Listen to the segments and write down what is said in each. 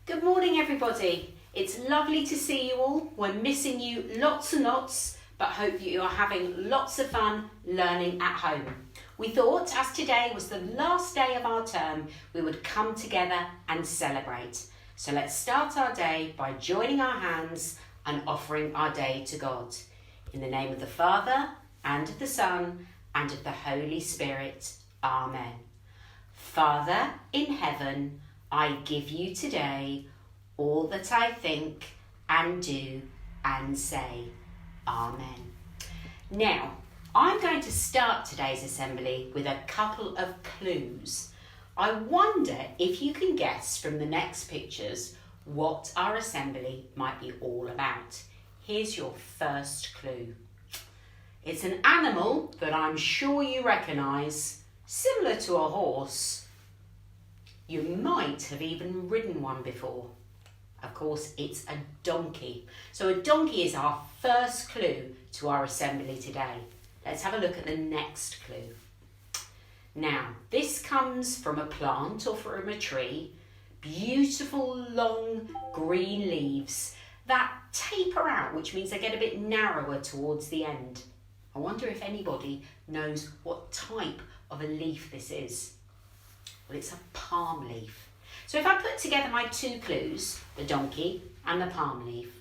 Good morning, everybody. It's lovely to see you all. We're missing you lots and lots, but hope you are having lots of fun learning at home. We thought, as today was the last day of our term, we would come together and celebrate. So let's start our day by joining our hands and offering our day to God. In the name of the Father, and of the Son, and of the Holy Spirit. Amen. Father in heaven, I give you today all that I think and do and say. Amen. Now, I'm going to start today's assembly with a couple of clues. I wonder if you can guess from the next pictures what our assembly might be all about. Here's your first clue. It's an animal that I'm sure you recognise, similar to a horse. You might have even ridden one before. Of course, it's a donkey. So a donkey is our first clue to our assembly today. Let's have a look at the next clue. Now, this comes from a plant or from a tree. Beautiful long green leaves that taper out, which means they get a bit narrower towards the end. I wonder if anybody knows what type of a leaf this is. Well, it's a palm leaf. So if I put together my two clues, the donkey and the palm leaf,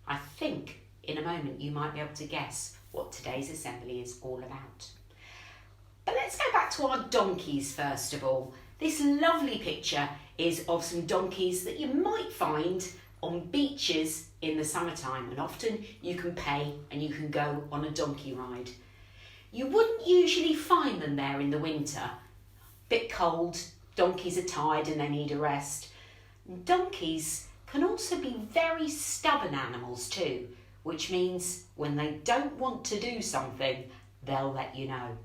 I think in a moment you might be able to guess what today's assembly is all about. But let's go back to our donkeys first of all. This lovely picture is of some donkeys that you might find on beaches in the summertime, and often you can pay and you can go on a donkey ride. You wouldn't usually find them there in the winter. Bit cold, donkeys are tired and they need a rest. Donkeys can also be very stubborn animals too, which means when they don't want to do something, they'll let you know.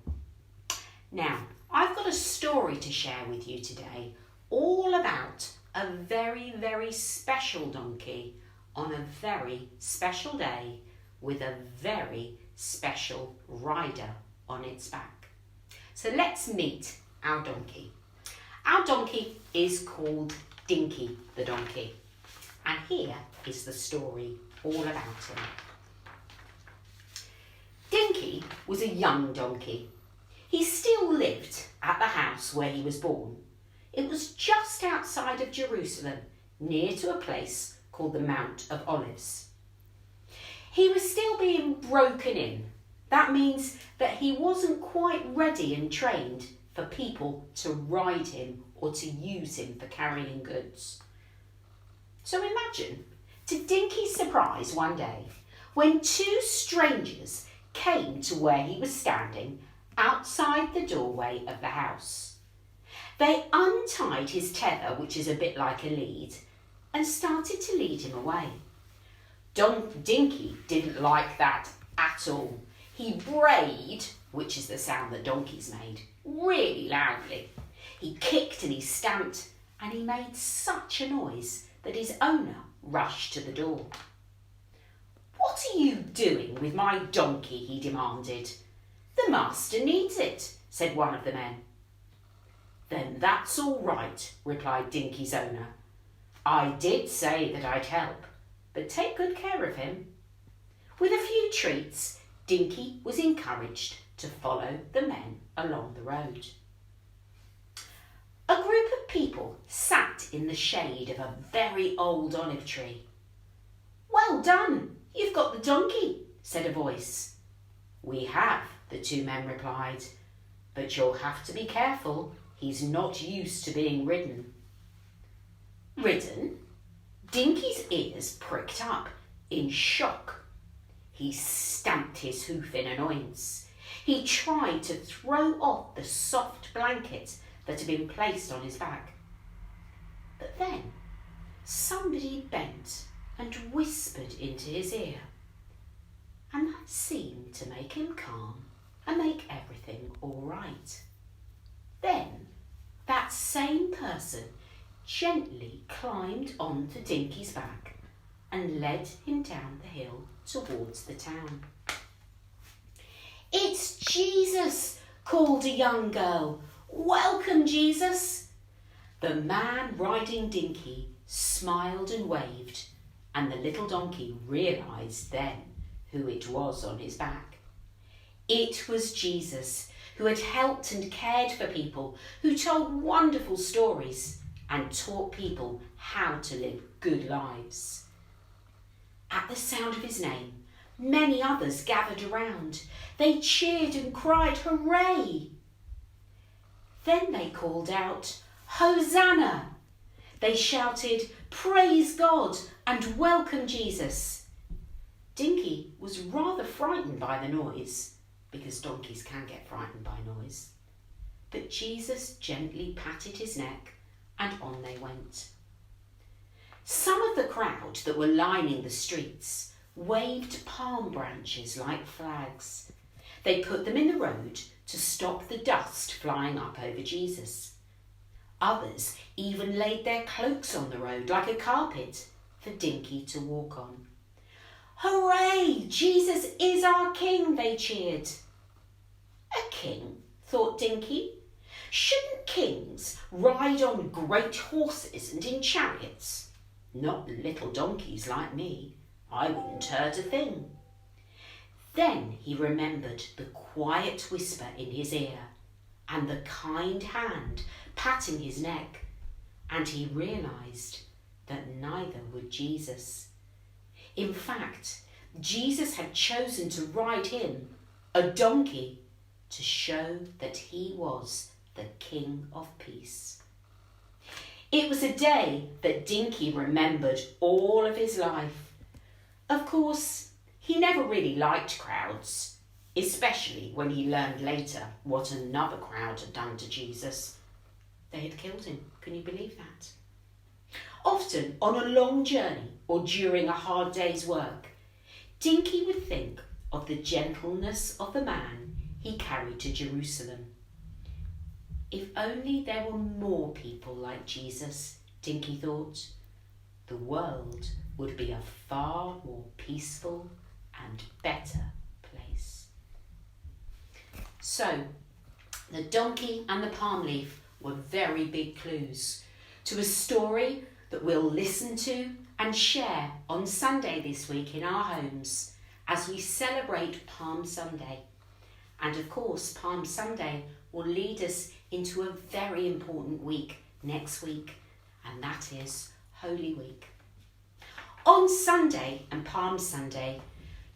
Now, I've got a story to share with you today, all about a very, very special donkey on a very special day with a very special rider on its back. So let's meet our donkey. Our donkey is called Dinky the donkey. And here is the story all about him. Dinky was a young donkey. He still lived at the house where he was born. It was just outside of Jerusalem, near to a place called the Mount of Olives. He was still being broken in. That means that he wasn't quite ready and trained for people to ride him or to use him for carrying goods. So imagine, to Dinky's surprise one day, when two strangers came to where he was standing outside the doorway of the house. They untied his tether, which is a bit like a lead, and started to lead him away. Dinky didn't like that at all. He brayed, which is the sound that donkeys made, really loudly. He kicked and he stamped, and he made such a noise that his owner rushed to the door. "What are you doing with my donkey?" he demanded. "The master needs it," said one of the men. "Then that's all right," replied Dinky's owner. "I did say that I'd help, but take good care of him." With a few treats, Dinky was encouraged to follow the men along the road. A group of people sat in the shade of a very old olive tree. "Well done, you've got the donkey," said a voice. "We have," the two men replied, "but you'll have to be careful. He's not used to being ridden." Ridden? Dinky's ears pricked up in shock. He stamped his hoof in annoyance. He tried to throw off the soft blanket that had been placed on his back. But then somebody bent and whispered into his ear, and that seemed to make him calm and make everything all right. Then that same person gently climbed onto Dinky's back and led him down the hill towards the town. "It's Jesus," called a young girl. "Welcome, Jesus." The man riding Dinky smiled and waved, and the little donkey realised then who it was on his back. It was Jesus, who had helped and cared for people, who told wonderful stories and taught people how to live good lives. At the sound of his name, many others gathered around. They cheered and cried, "Hooray!" Then they called out, "Hosanna!" They shouted, "Praise God and welcome Jesus." Dinky was rather frightened by the noise, because donkeys can get frightened by noise. But Jesus gently patted his neck and on they went. Some of the crowd that were lining the streets waved palm branches like flags. They put them in the road to stop the dust flying up over Jesus. Others even laid their cloaks on the road like a carpet for Dinky to walk on. "Hooray! Jesus is our king," they cheered. "A king?" thought Dinky. "Shouldn't kings ride on great horses and in chariots? Not little donkeys like me. I wouldn't hurt a thing." Then he remembered the quiet whisper in his ear and the kind hand patting his neck, and he realised that neither would Jesus. In fact, Jesus had chosen to ride him, a donkey, to show that he was the King of Peace. It was a day that Dinky remembered all of his life. Of course, he never really liked crowds, especially when he learned later what another crowd had done to Jesus. They had killed him. Can you believe that? Often on a long journey or during a hard day's work, Dinky would think of the gentleness of the man he carried to Jerusalem. If only there were more people like Jesus, Dinky thought, the world would be a far more peaceful and better place. So, the donkey and the palm leaf were very big clues to a story that we'll listen to and share on Sunday this week in our homes as we celebrate Palm Sunday. And of course, Palm Sunday will lead us into a very important week next week, and that is Holy Week. On Sunday and Palm Sunday,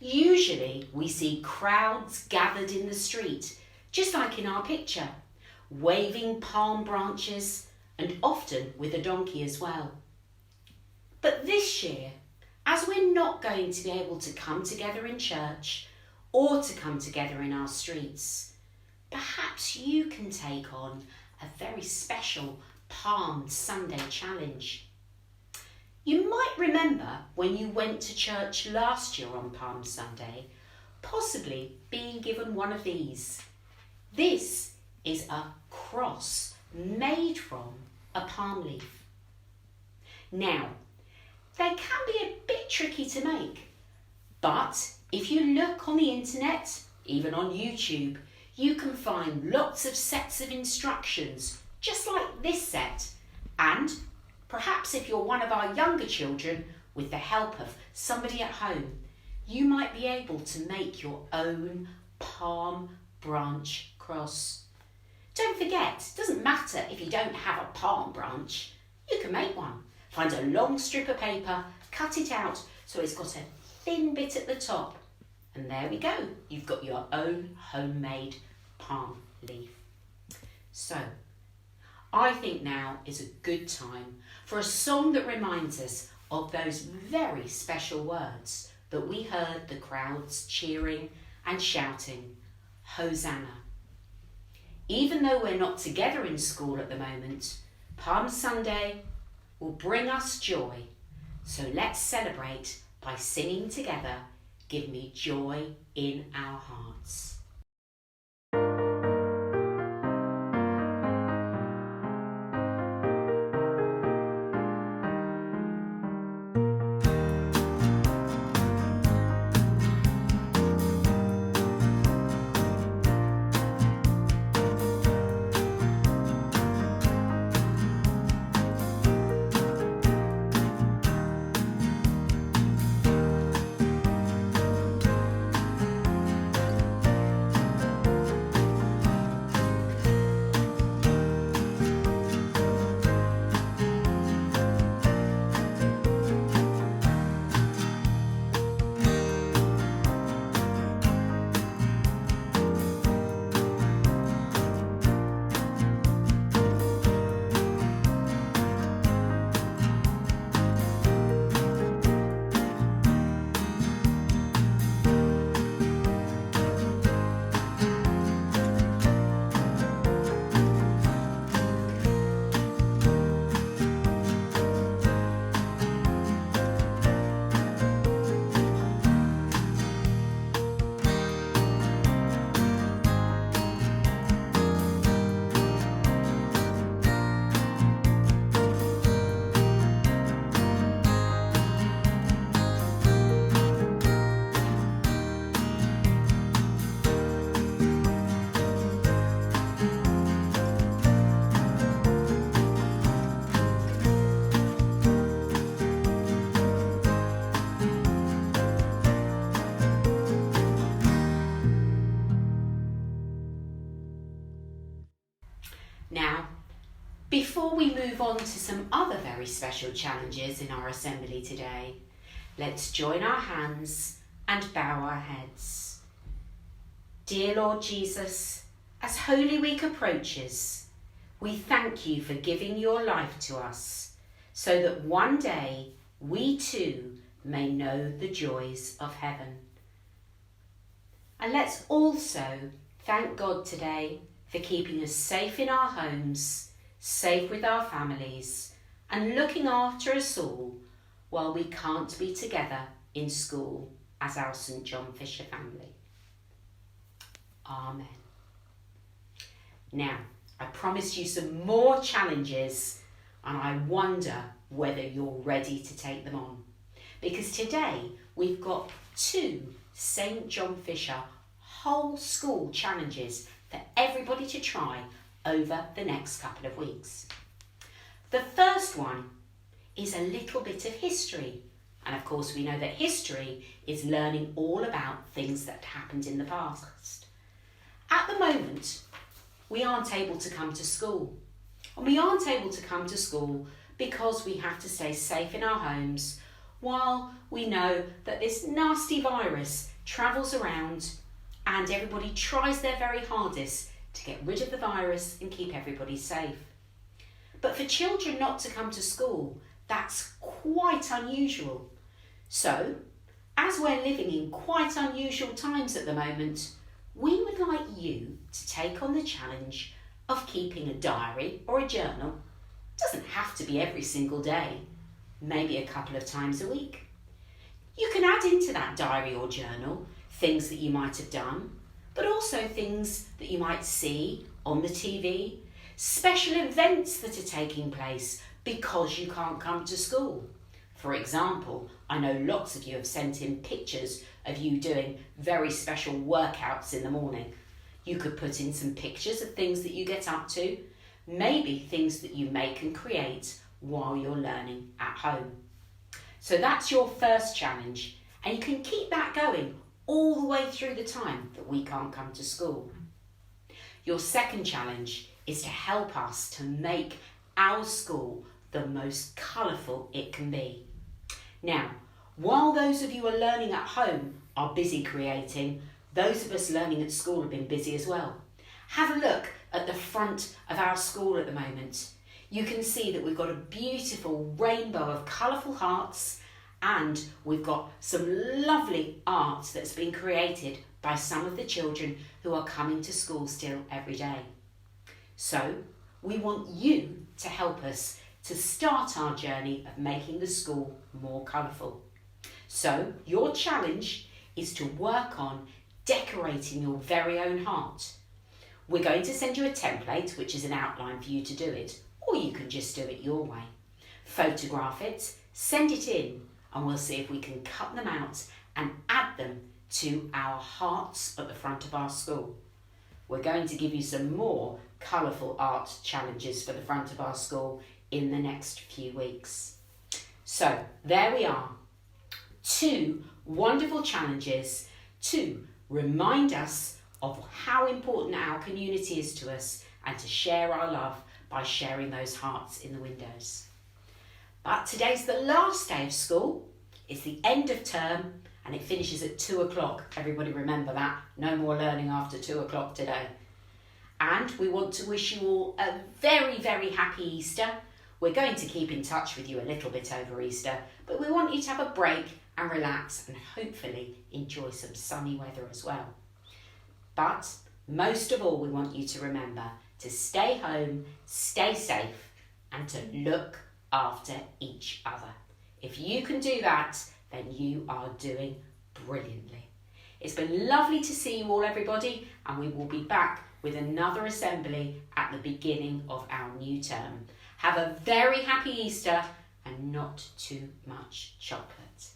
usually we see crowds gathered in the street, just like in our picture, waving palm branches and often with a donkey as well. But this year, as we're not going to be able to come together in church or to come together in our streets, perhaps you can take on a very special Palm Sunday challenge. You might remember when you went to church last year on Palm Sunday, possibly being given one of these. This is a cross made from a palm leaf. Now, they can be a bit tricky to make, but if you look on the internet, even on YouTube, you can find lots of sets of instructions just like this set, and perhaps if you're one of our younger children, with the help of somebody at home, you might be able to make your own palm branch cross. Don't forget, it doesn't matter if you don't have a palm branch, you can make one. Find a long strip of paper, cut it out so it's got a thin bit at the top, and there we go, you've got your own homemade palm leaf. So, I think now is a good time for a song that reminds us of those very special words that we heard the crowds cheering and shouting, Hosanna. Even though we're not together in school at the moment, Palm Sunday will bring us joy. So let's celebrate by singing together, Give Me Joy in Our Hearts. on to some other very special challenges in our assembly today, let's join our hands and bow our heads. Dear Lord Jesus, as Holy Week approaches, we thank you for giving your life to us so that one day we too may know the joys of heaven. And let's also thank God today for keeping us safe in our homes, safe with our families, and looking after us all while we can't be together in school as our St John Fisher family. Amen. Now, I promised you some more challenges, and I wonder whether you're ready to take them on. Because today we've got 2 St John Fisher whole school challenges for everybody to try over the next couple of weeks. The first one is a little bit of history. And of course we know that history is learning all about things that happened in the past. At the moment, we aren't able to come to school. And we aren't able to come to school because we have to stay safe in our homes while we know that this nasty virus travels around and everybody tries their very hardest to get rid of the virus and keep everybody safe. But for children not to come to school, that's quite unusual. So, as we're living in quite unusual times at the moment, we would like you to take on the challenge of keeping a diary or a journal. It doesn't have to be every single day, maybe a couple of times a week. You can add into that diary or journal things that you might have done, but also things that you might see on the TV, special events that are taking place because you can't come to school. For example, I know lots of you have sent in pictures of you doing very special workouts in the morning. You could put in some pictures of things that you get up to, maybe things that you make and create while you're learning at home. So that's your first challenge, and you can keep that going all the way through the time that we can't come to school. Your second challenge is to help us to make our school the most colourful it can be. Now, while those of you who are learning at home are busy creating, those of us learning at school have been busy as well. Have a look at the front of our school at the moment. You can see that we've got a beautiful rainbow of colourful hearts, and we've got some lovely art that's been created by some of the children who are coming to school still every day. So we want you to help us to start our journey of making the school more colourful. So your challenge is to work on decorating your very own heart. We're going to send you a template, which is an outline for you to do it, or you can just do it your way. Photograph it, send it in, and we'll see if we can cut them out and add them to our hearts at the front of our school. We're going to give you some more colourful art challenges for the front of our school in the next few weeks. So there we are, 2 wonderful challenges to remind us of how important our community is to us and to share our love by sharing those hearts in the windows. But today's the last day of school. It's the end of term and it finishes at 2 o'clock. Everybody remember that. No more learning after 2 o'clock today. And we want to wish you all a very, very happy Easter. We're going to keep in touch with you a little bit over Easter, but we want you to have a break and relax and hopefully enjoy some sunny weather as well. But most of all, we want you to remember to stay home, stay safe, and to look after each other. If you can do that, then you are doing brilliantly. It's been lovely to see you all, everybody, and we will be back with another assembly at the beginning of our new term. Have a very happy Easter and not too much chocolate.